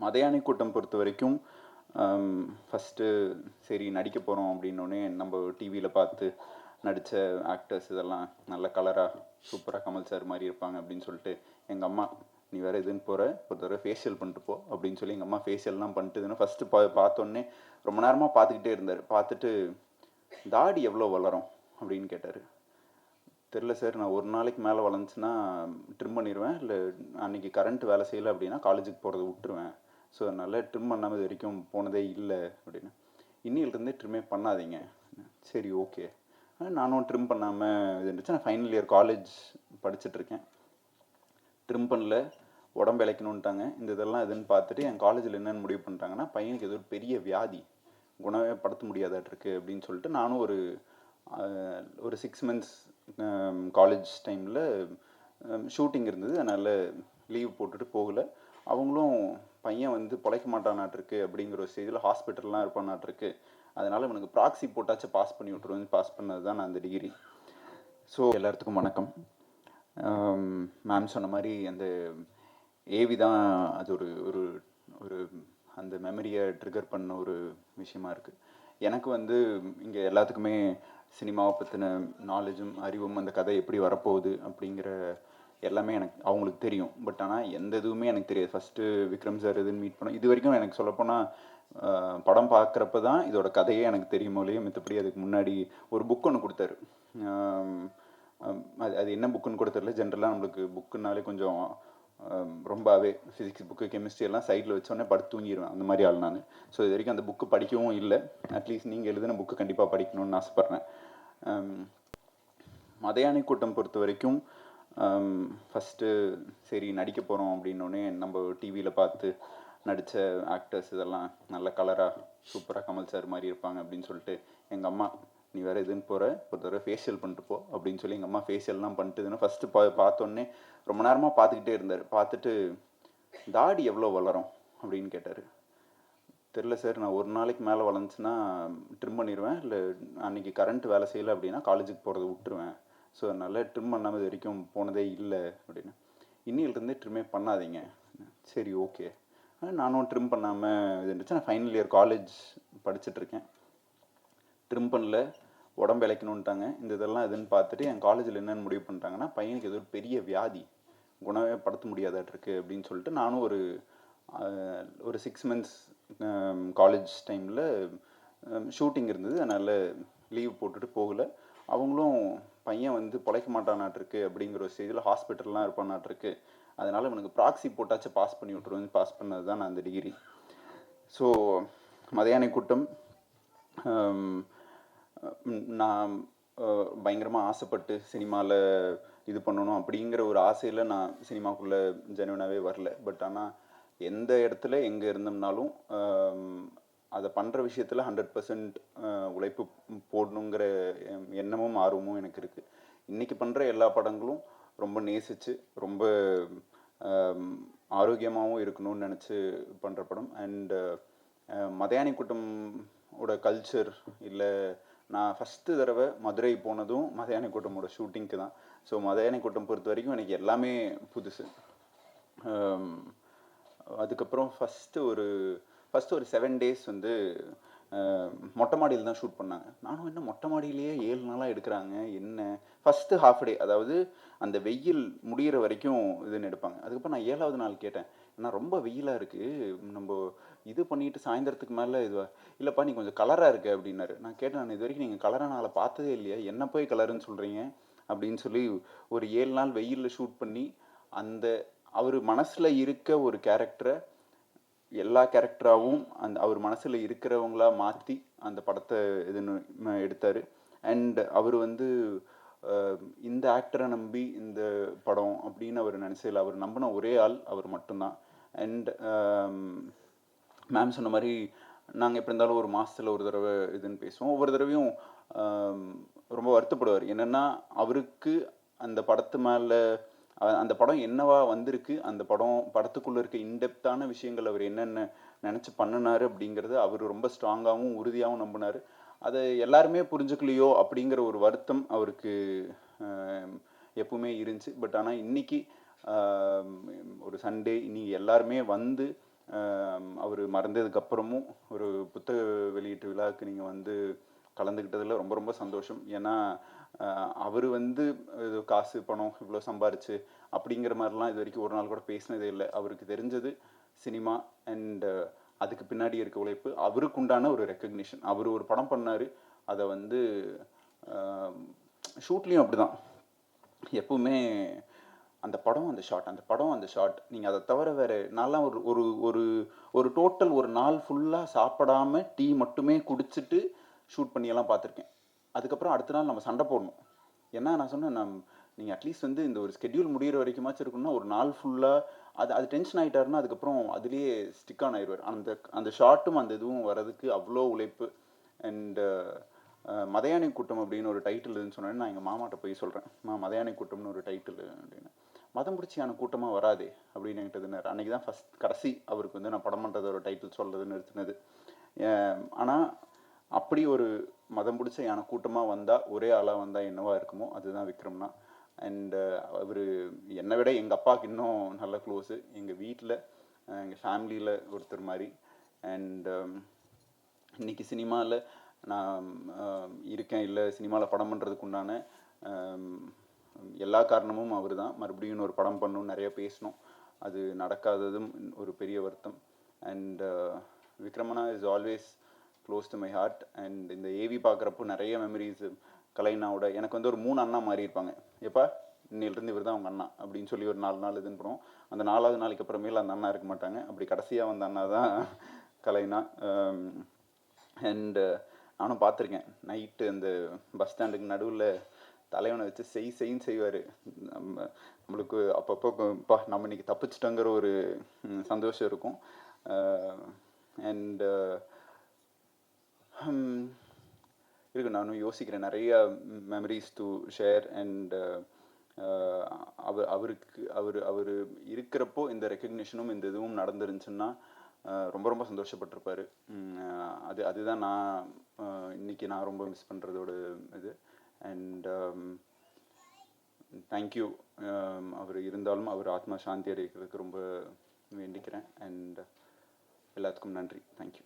மதையானை கூட்டம் பொறுத்த வரைக்கும் ஃபஸ்ட்டு சரி நடிக்க போகிறோம் அப்படின்னோடனே நம்ம டிவியில் பார்த்து நடித்த ஆக்டர்ஸ் இதெல்லாம் நல்ல கலராக சூப்பராக கமல் சார் மாதிரி இருப்பாங்க அப்படின்னு சொல்லிட்டு எங்கள் அம்மா நீ வேறு இதுன்னு போகிற ஒரு தடவை ஃபேஷியல் பண்ணிட்டு போ அப்படின்னு சொல்லி எங்கள் அம்மா ஃபேஷியல்லாம் பண்ணிட்டுதுன்னு ஃபஸ்ட்டு பார்த்தோன்னே ரொம்ப நேரமாக பார்த்துக்கிட்டே இருந்தார். பார்த்துட்டு தாடி எவ்வளோ வளரும் அப்படின்னு கேட்டார். தெரில சார், நான் ஒரு நாளைக்கு மேலே வளர்ந்துச்சுன்னா ட்ரிம் பண்ணிடுவேன், இல்லை அன்றைக்கி கரண்ட் வேலை செய்யலை அப்படின்னா காலேஜுக்கு போகிறத விட்டுருவேன். ஸோ அதனால் ட்ரிம் பண்ணாமல் இது வரைக்கும் போனதே இல்லை அப்படின்னு. இன்னிலிருந்தே ட்ரிம்மே பண்ணாதீங்க. சரி ஓகே. நானும் ட்ரிம் பண்ணாமல் இது இருந்துச்சு. நான் ஃபைனல் இயர் காலேஜ் படிச்சுட்ருக்கேன். ட்ரிம் பண்ணல, உடம்பு இழைக்கணுன்ட்டாங்க. இந்த இதெல்லாம் எதுன்னு பார்த்துட்டு என் காலேஜில் என்னென்னு முடிவு பண்ணிட்டாங்கன்னா, பையனுக்கு ஏதோ ஒரு பெரிய வியாதி, குணமே படுத்த முடியாதாட்டிருக்கு அப்படின்னு சொல்லிட்டு நானும் ஒரு 6 மந்த்ஸ் காலேஜ் டைமில் ஷூட்டிங் இருந்தது. அதனால் லீவ் போட்டுட்டு போகலை. அவங்களும் பையன் வந்து பிழைக்க மாட்டானாட்டிருக்கு அப்படிங்கிற ஒரு ஸ்டேஜில் ஹாஸ்பிட்டல்லாம் இருப்பானாட்டிருக்கு, அதனால் இவனுக்கு ப்ராக்சி போட்டாச்சும் பாஸ் பண்ணி விட்ருவேன். பாஸ் பண்ணது தான் நான் அந்த டிகிரி. ஸோ எல்லாத்துக்கும் வணக்கம். மேம் சொன்ன மாதிரி அந்த ஏவி தான் அது ஒரு ஒரு ஒரு அந்த மெமரியை ட்ரிகர் பண்ண ஒரு விஷயமா இருக்குது. எனக்கு வந்து இங்கே எல்லாத்துக்குமே சினிமாவை பற்றின நாலேஜும் அறிவும் அந்த கதை எப்படி வரப்போகுது அப்படிங்கிற எல்லாமே எனக்கு அவங்களுக்கு தெரியும். பட் ஆனால் எந்த இதுவுமே எனக்கு தெரியாது. ஃபஸ்ட்டு விக்ரம் சார் இதுன்னு மீட் பண்ணோம். இது வரைக்கும் எனக்கு சொல்லப்போனால் படம் பார்க்குறப்ப தான் இதோட கதையே எனக்கு தெரியுமோலையே, மற்றபடி அதுக்கு முன்னாடி ஒரு புக் ஒன்று கொடுத்தாரு. அது என்ன புக்குன்னு கூட தெரியல. ஜென்ரலாக நம்மளுக்கு புக்குனாலே கொஞ்சம் ரொம்பவே ஃபிசிக்ஸ் புக்கு கெமிஸ்ட்ரி எல்லாம் சைடில் வச்சோடனே படுத்து தூங்கிடுவேன், அந்த மாதிரி ஆள் நான். ஸோ இது வரைக்கும் அந்த புக்கு படிக்கவும் இல்லை. அட்லீஸ்ட் நீங்கள் எழுதின புக்கு கண்டிப்பாக படிக்கணும்னு ஆசைப்பட்றேன். மதையானை கூட்டம் பொறுத்த வரைக்கும் ஃபஸ்ட்டு சரி நடிக்க போகிறோம் அப்படின்னோடனே நம்ம டிவியில் பார்த்து நடித்த ஆக்டர்ஸ் இதெல்லாம் நல்ல கலராக சூப்பராக கமல் சார் மாதிரி இருப்பாங்க அப்படின்னு சொல்லிட்டு எங்கள் அம்மா நீ வேறு இதுன்னு போகிற ஒரு தடவை ஃபேஷியல் பண்ணிட்டு போ அப்படின்னு சொல்லி எங்கள் அம்மா ஃபேஷியல்லாம் பண்ணிட்டுதுன்னு ஃபஸ்ட்டு பார்த்தோன்னே ரொம்ப நேரமாக பார்த்துக்கிட்டே இருந்தார். பார்த்துட்டு தாடி எவ்வளோ வளரும் அப்படின்னு கேட்டார். தெரில சார், நான் ஒரு நாளைக்கு மேலே வளர்ந்துச்சுன்னா ட்ரிம் பண்ணிடுவேன், இல்லை அன்றைக்கி கரண்ட் வேலை செய்யலை அப்படின்னா காலேஜுக்கு போகிறத விட்டுருவேன். ஸோ அதனால் ட்ரிம் பண்ணாமல் இது வரைக்கும் போனதே இல்லை அப்படின்னு. இன்னிலிருந்தே ட்ரிம்மே பண்ணாதீங்க. சரி ஓகே. நானும் ட்ரிம் பண்ணாமல் இது இருந்துச்சு. நான் ஃபைனல் இயர் காலேஜ் படிச்சுட்ருக்கேன். ட்ரிம் பண்ணல, உடம்பு இழைக்கணுன்ட்டாங்க. இந்த இதெல்லாம் எதுன்னு பார்த்துட்டு என் காலேஜில் என்னென்னு முடிவு பண்ணிட்டாங்கன்னா, பையனுக்கு ஏதோ ஒரு பெரிய வியாதி, குணமே படுத்த முடியாதாட்டிருக்கு அப்படின்னு சொல்லிட்டு நானும் ஒரு 6 மந்த்ஸ் காலேஜ் டைமில் ஷூட்டிங் இருந்தது. அதனால் லீவ் போட்டுட்டு போகலை. அவங்களும் பையன் வந்து பிழைக்க மாட்டானாட்டிருக்கு அப்படிங்கிற ஒரு ஸ்டேஜில் ஹாஸ்பிட்டல்லாம் இருப்பானாட்டிருக்கு, அதனால் இவனுக்கு ப்ராக்சி போட்டாச்சும் பாஸ் பண்ணி விட்ருவேன். பாஸ் பண்ணது தான் நான் அந்த டிகிரி. ஸோ மதையானை கூட்டம் நான் பயங்கரமாக ஆசைப்பட்டு சினிமாவில் இது பண்ணணும் அப்படிங்கிற ஒரு ஆசையில் நான் சினிமாக்குள்ளே ஜெனுவனாகவே வரல. பட் ஆனால் எந்த இடத்துல எங்கே இருந்தோம்னாலும் அதை பண்ணுற விஷயத்தில் 100% உழைப்பு போடணுங்கிற எண்ணமும் ஆர்வமும் எனக்கு இருக்குது. இன்றைக்கி பண்ணுற எல்லா படங்களும் ரொம்ப நேசித்து ரொம்ப ஆரோக்கியமாகவும் இருக்கணும்னு நினச்சி பண்ணுற படம். அண்டு மதையானை கூட்டமோட கல்ச்சர் இல்லை, நான் ஃபஸ்ட்டு தடவை மதுரை போனதும் மதையானை கூட்டமோட ஷூட்டிங்க்கு தான். ஸோ மதையானை கூட்டம் பொறுத்த வரைக்கும் எனக்கு எல்லாமே புதுசு. அதுக்கப்புறம் ஃபஸ்ட்டு ஒரு 7 டேஸ் வந்து மொட்டை மாடியில் தான் ஷூட் பண்ணாங்க. நானும் என்ன மொட்டை மாடியிலேயே 7 நாளாக எடுக்கிறாங்க என்ன. ஃபஸ்ட்டு ஹாஃப் டே, அதாவது அந்த வெயில் முடிகிற வரைக்கும் இதுன்னு எடுப்பாங்க. அதுக்கப்புறம் நான் 7ஆவது நாள் கேட்டேன், ஏன்னா ரொம்ப வெயிலாக இருக்குது, நம்ம இது பண்ணிவிட்டு சாயந்தரத்துக்கு மேலே இல்லைப்பா நீ கொஞ்சம் கலராக இருக்கு அப்படின்னாரு. நான் கேட்டேன், நான் இது வரைக்கும் நீங்கள் கலராக நாளை பார்த்ததே இல்லையா, என்ன போய் கலருன்னு சொல்கிறீங்க அப்படின்னு சொல்லி ஒரு 7 நாள் வெயிலில் ஷூட் பண்ணி அவர் மனசில் இருக்க ஒரு கேரக்டரை எல்லா கேரக்டராகவும் அவர் மனசில் இருக்கிறவங்களா மாற்றி அந்த படத்தை எடுத்தார். அண்ட் அவர் வந்து இந்த ஆக்டரை நம்பி இந்த படம் அப்படின்னு அவர் நினச்சதில்லை. அவர் நம்பின ஒரே ஆள் அவர் மட்டும்தான். அண்ட் மேம் சொன்ன மாதிரி நாங்கள் எப்படி இருந்தாலும் ஒரு மாதத்தில் ஒரு தடவை இதுன்னு பேசுவோம். ஒவ்வொரு தடவையும் ரொம்ப வருத்தப்படுவார். என்னென்னா அவருக்கு அந்த படத்து மேலே அந்த படம் என்னவா வந்திருக்கு, அந்த படத்துக்குள்ளே இருக்க இன்டெப்த்தான விஷயங்கள் அவர் என்னென்ன நினச்சி பண்ணினார் அப்படிங்கிறது அவர் ரொம்ப ஸ்ட்ராங்காகவும் உறுதியாகவும் நம்பினார். அதை எல்லாருமே புரிஞ்சுக்கலையோ அப்படிங்கிற ஒரு வருத்தம் அவருக்கு எப்பவுமே இருந்துச்சு. பட் ஆனால் இன்றைக்கி ஒரு சண்டே, இன்னைக்கு எல்லாருமே வந்து அவர் மறந்ததுக்கப்புறமும் ஒரு புத்தக வெளியீட்டு விழாவுக்கு நீங்கள் வந்து கலந்துக்கிட்டதில் ரொம்ப ரொம்ப சந்தோஷம். ஏன்னா அவர் வந்து இது காசு பணம் இவ்வளோ சம்பாரிச்சு அப்படிங்கிற மாதிரிலாம் இது வரைக்கும் ஒரு நாள் கூட பேசினதே இல்லை. அவருக்கு தெரிஞ்சது சினிமா அண்ட் அதுக்கு பின்னாடி இருக்க உழைப்பு, அவருக்கு உண்டான ஒரு ரெக்கக்னிஷன். அவர் ஒரு படம் பண்ணார், அதை வந்து ஷூட்லேயும் அப்படி தான். எப்பவுமே அந்த படம் அந்த ஷாட், அந்த படம் அந்த ஷாட். நீங்கள் அதை தவிர வேறு நான்லாம் ஒரு ஒரு ஒரு ஒரு டோட்டல் ஒரு நாள் ஃபுல்லாக சாப்பிடாம டீ மட்டுமே குடிச்சிட்டு ஷூட் பண்ணியெல்லாம் பார்த்துருக்கேன். அதுக்கப்புறம் அடுத்த நாள் நம்ம சண்டை போடணும். ஏன்னா நான் சொன்னேன், நீங்கள் அட்லீஸ்ட் வந்து இந்த ஒரு ஸ்கெட்யூல் முடிகிற வரைக்குமாச்சும் இருக்குன்னா ஒரு நாள் ஃபுல்லாக அது டென்ஷன் ஆகிட்டாருன்னா அதுக்கப்புறம் அதுலேயே ஸ்டிக் ஆன் ஆயிடுவார். அந்த ஷாட்டும் அந்த இதுவும் வர்றதுக்கு அவ்வளோ உழைப்பு. அண்டு மதையானை கூட்டம் அப்படின்னு ஒரு டைட்டில் இதுன்னு சொன்னேன்னு நான் எங்கள் மாமாட்ட போய் சொல்கிறேன், மதையானை கூட்டம்னு ஒரு டைட்டில் அப்படின்னு. மதம் பிடிச்சியான கூட்டமாக வராதே அப்படின்னு என்கிட்ட இருந்தார். அன்றைக்கி தான் கடைசி அவருக்கு வந்து நான் படம் பண்ணுறது ஒரு டைட்டில் சொல்கிறதுன்னு நிறுத்தினது. ஆனால் அப்படி ஒரு மதம் பிடிச்ச யானை கூட்டமாக வந்தால், ஒரே ஆளாக வந்தால் என்னவா இருக்குமோ அதுதான் விக்ரம்னா. அண்டு அவர் என்னை விட எங்கள் அப்பாவுக்கு இன்னும் நல்ல க்ளோஸு, எங்கள் வீட்டில் எங்கள் ஃபேமிலியில் ஒருத்தர் மாதிரி. அண்டு இன்றைக்கி சினிமாவில் நான் இருக்கேன், இல்லை சினிமாவில் படம் பண்ணுறதுக்கு உண்டான எல்லா காரணமும் அவர் தான். மறுபடியும் ஒரு படம் பண்ணணும்னு நிறைய பேசணும், அது நடக்காததும் ஒரு பெரிய வருத்தம். அண்ட் விக்ரமனா is always close to my heart. And இந்த ஏவி பார்க்குறப்போ நிறைய மெமரிஸ். கலைனாவோட எனக்கு வந்து ஒரு 3 அண்ணா மாதிரி இருப்பாங்க. எப்பா இன்னிலிருந்து இவர் தான் அவங்க அண்ணா அப்படின்னு சொல்லி ஒரு 4 நாள் இதுன்னு போகிறோம். அந்த 4வது நாளைக்கு அப்புறமேல அந்த அண்ணா இருக்க மாட்டாங்க. அப்படி கடைசியாக வந்த அண்ணா தான் கலைனா. அண்டு நானும் பார்த்துருக்கேன், நைட்டு அந்த பஸ் ஸ்டாண்டுக்கு நடுவில் தலைவனை வச்சு செய்ன்னு செய்வார். நம்மளுக்கு அப்பப்போ நம்ம இன்னைக்கு தப்பிச்சிட்டோங்கிற ஒரு சந்தோஷம் இருக்கும். அண்டு இருக்கு, நானும் யோசிக்கிறேன் நிறைய மெமரிஸ் டு ஷேர். அண்ட் அவர் இருக்கிறப்போ இந்த ரெக்கக்னிஷனும் இந்த இதுவும் நடந்துருந்துச்சுன்னா ரொம்ப ரொம்ப சந்தோஷப்பட்டிருப்பார். அதுதான் நான் இன்னைக்கு நான் ரொம்ப மிஸ் பண்ணுறதோட இது. And thank you. அவர் இருந்தாலும் அவர் ஆத்மா சாந்தி அடைகிறதுக்கு ரொம்ப வேண்டிக்கிறேன். அண்ட் எல்லாத்துக்கும் நன்றி. தேங்க்யூ.